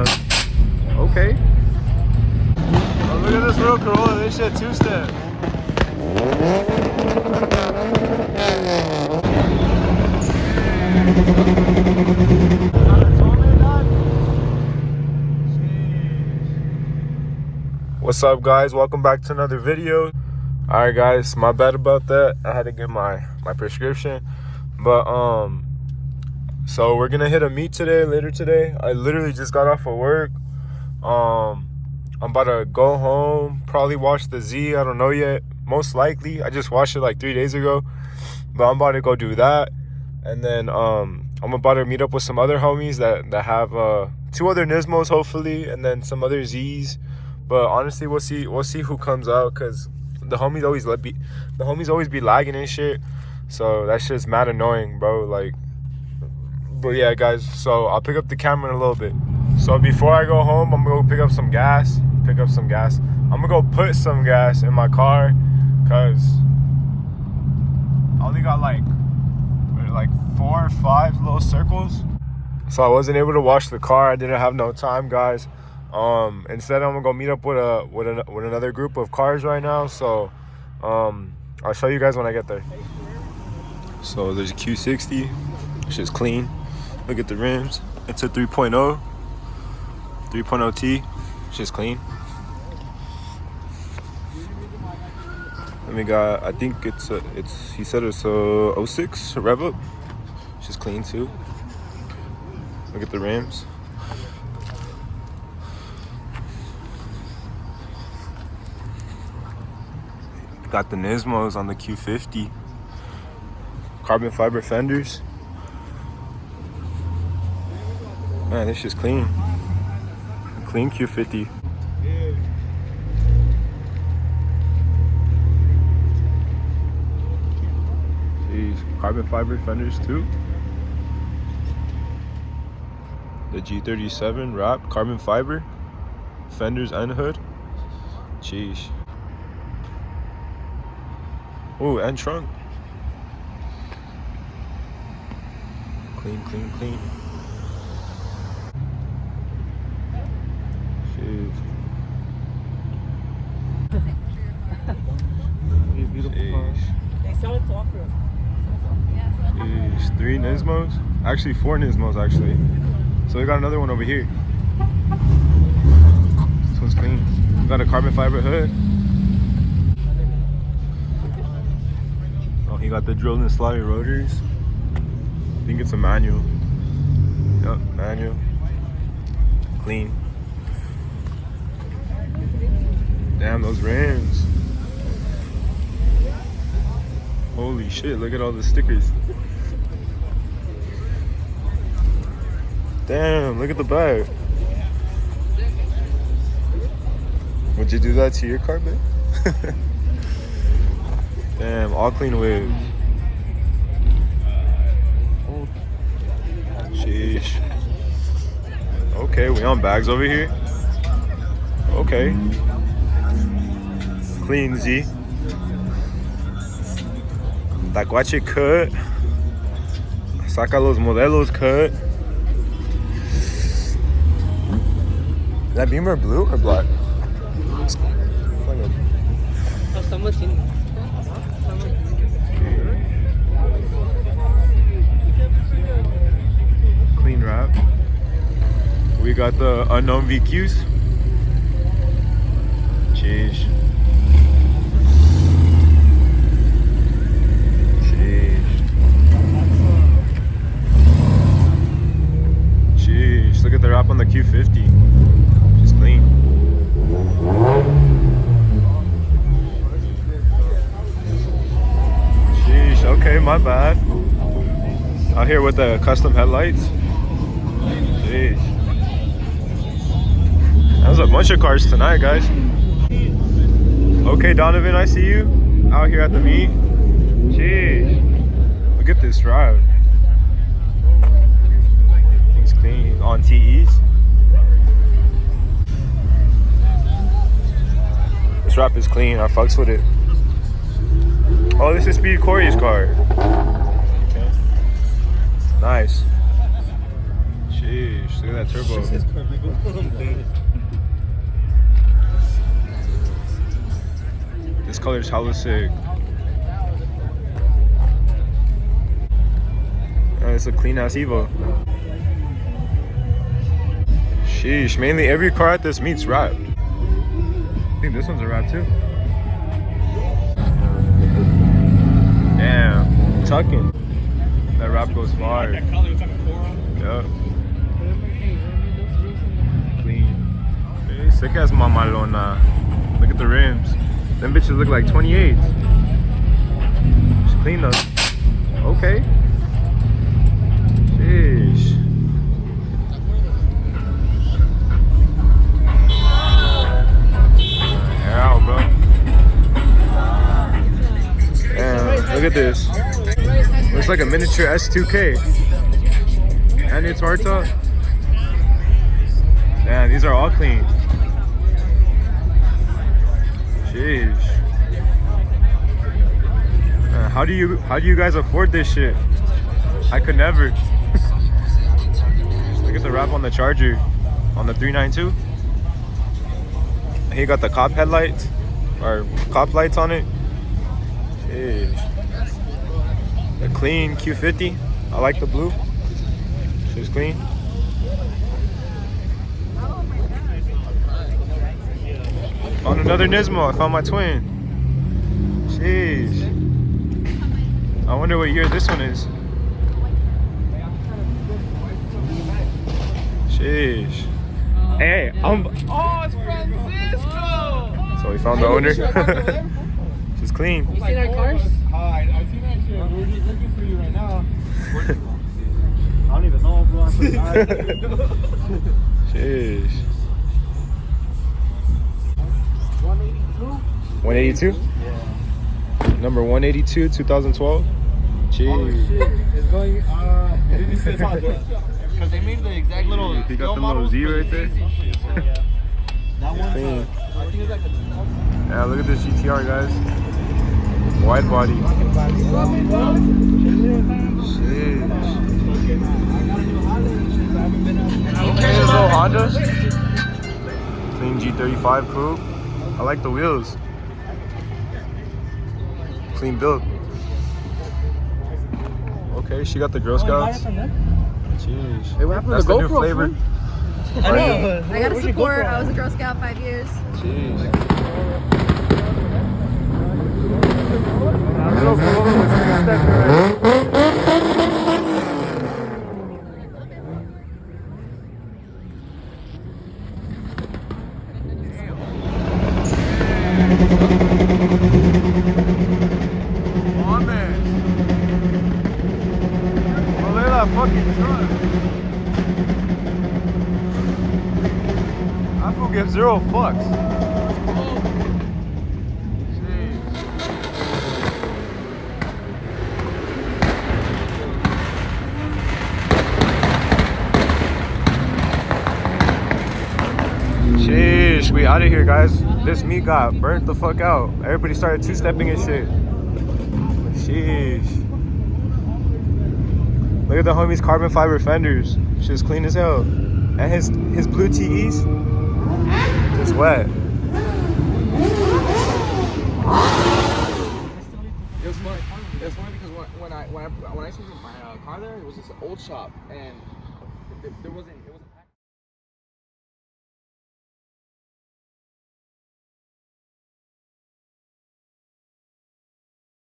us. Okay. Oh, look at this little Corolla. This shit two-step. What's up, guys? Welcome back to another video. Alright, guys, my bad about that. I had to get my prescription. But so we're gonna hit a meet later today. I literally just got off of work. I'm about to go home, probably watch the Z. I don't know yet. Most likely. I just watched it like 3 days ago. But I'm about to go do that. And then I'm about to meet up with some other homies that have 2 other Nismos hopefully, and then some other Z's. But honestly, we'll see who comes out, cause the homies always be lagging and shit. So that shit's mad annoying, bro. Like, but yeah, guys. So I'll pick up the camera in a little bit. So before I go home, I'm gonna go pick up some gas. I'm gonna go put some gas in my car, cause I only got like 4 or 5 little circles. So I wasn't able to wash the car. I didn't have no time, guys. Instead I'm gonna go meet up with another group of cars right now. So I'll show you guys when I get there. So there's a Q60. It's just clean. Look at the rims. It's a 3.0T. It's just clean. And we got, I think he said it's a 06 rev up. It's just clean too. Look at the rims. Got the Nismos on the Q50. Carbon fiber fenders. Man, this shit's clean. Clean Q50. Jeez, carbon fiber fenders too. The G37 wrap, carbon fiber fenders and hood. Jeez. Oh, and trunk. Clean. Jeez. They sell it to offer. Jeez, 3 Nismos? Actually 4 Nismos actually. So we got another one over here. This one's clean. We got a carbon fiber hood. You got the drilled and slotted rotors. I think it's a manual. Yep, manual. Clean. Damn, those rims. Holy shit, look at all the stickers. Damn, look at the back. Would you do that to your car, babe? Damn, all clean waves. Sheesh. Okay, we on bags over here. Okay. Clean Z. Tacuache cut. Saca los modelos cut. Is that Beamer blue or black? Oh, someone's seen it. Clean wrap. We got the unknown VQs. Jeez. Jeez. Look at the wrap on the Q50. Just clean. Jeez. Okay, my bad. Out here with the custom headlights. Jeez. That was a bunch of cars tonight, guys. Okay, Donovan, I see you out here at the meet. Jeez. Look at this drive. He's clean. He's on TEs. This wrap is clean. I fucks with it. Oh, this is Speed Corey's car. Okay. Nice. Jeez, look at that turbo. color's hella sick. It's a clean ass Evo. Sheesh, mainly every car at this meet's wrapped. I think this one's a wrap too. Damn, tucking. That wrap goes far. Yup. Clean. Hey, sick as mamalona. Look at the rims. Them bitches look like 28. Just clean those. Okay. Sheesh. Out, bro. Damn, look at this. Looks like a miniature S2K. And it's hard top. Damn, these are all clean. Jeez. How do you guys afford this shit? I could never. Look at the wrap on the Charger, on the 392. He got the cop headlights, or cop lights on it. Jeez. A clean Q50. I like the blue. She's clean. Found another Nismo. I found my twin. Jeez. I wonder what year this one is. Sheesh. Hey, oh, it's Francisco! So we found the owner. She's clean. You seen our cars? Hi, I seen that shit. We're just looking for you right now. I don't even know, bro. Sheesh. 182? 182? Yeah. Number 182, 2012. Jeez. Oh shit. It's going, because they made the exact little. You got the little Z right there? That one's Clean. I think it's like a 2000. Yeah, look at this GTR, guys. Wide body. Sheesh. Okay, little Honda. Clean G35 coupe. I like the wheels. Clean build. Okay, she got the Girl Scouts. Jeez. Hey, what happened to That's the the new GoPro, flavor. man? I gotta support. I was a Girl Scout 5 years. Jeez. Come on, man. Oh, look at that fucking truck. That fool gives 0 fucks. Sheesh, we out of here, guys. This meat got burnt the fuck out. Everybody started two-stepping and shit. Sheesh. Look at the homie's carbon fiber fenders. Shit's clean as hell. And his blue TEs, just wet. It was funny because when I sold my car there, it was just an old shop and there wasn't